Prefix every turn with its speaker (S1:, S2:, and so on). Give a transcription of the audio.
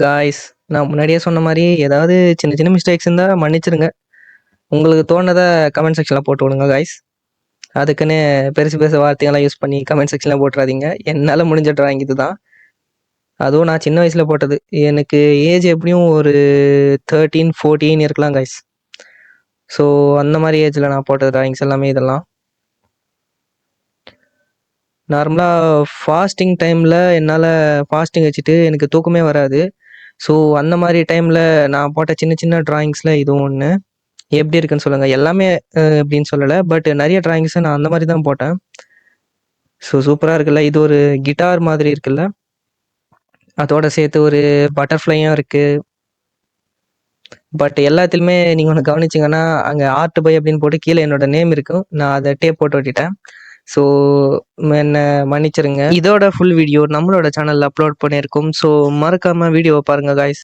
S1: Guys, நான் முன்னாடியே சொன்ன மாரி, ஏதாவது சின்ன சின்ன மிஸ்டேக்ஸ் இருந்தா மன்னிச்சிருங்க. உங்களுக்கு தோணுனத கமெண்ட் செக்ஷன்ல போட்டு விடுங்க காய்ஸ். அதுக்குன்னு பெருசு பெருசு வார்த்தையெல்லாம் யூஸ் பண்ணி கமெண்ட் செக்ஷன்ல போட்டுறாதீங்க. என்னால முடிஞ்ச டிராயிங் இதுதான். அதுவும் நான் சின்ன வயசுல போட்டது. எனக்கு ஏஜ் எப்படியும் ஒரு 13, 14 இருக்கலாம் காய்ஸ். ஸோ அந்த மாதிரி ஏஜ்ல நான் போட்ட டிராயிங்ஸ் எல்லாமே இதெல்லாம். நார்மலாக ஃபாஸ்டிங் டைமில் என்னால் ஃபாஸ்டிங் வச்சுட்டு எனக்கு தூக்கமே வராது. ஸோ அந்த மாதிரி டைமில் நான் போட்ட சின்ன சின்ன டிராயிங்ஸில் இதுவும் ஒன்று. எப்படி இருக்குன்னு சொல்லுங்கள். எல்லாமே எப்படின்னு சொல்லலை, பட் நிறைய டிராயிங்ஸை நான் அந்த மாதிரி தான் போட்டேன். ஸோ சூப்பராக இருக்குல்ல. இது ஒரு கிட்டார் மாதிரி இருக்குல்ல, அதோட சேர்த்து ஒரு பட்டர்ஃப்ளையும் இருக்குது. பட் எல்லாத்துலேயுமே நீங்கள் ஒன்று கவனிச்சிங்கன்னா அங்கே ஆர்ட் பை அப்படின்னு போட்டு கீழே என்னோட நேம் இருக்கும். நான் அதை டேப் போட்டு விட்டுட்டேன். ஸோ என்ன மன்னிச்சிருங்க. இதோட ஃபுல் வீடியோ நம்மளோட சேனலில் அப்லோட் பண்ணியிருக்கோம். ஸோ மறக்காமல் வீடியோவை பாருங்கள் காய்ஸ்.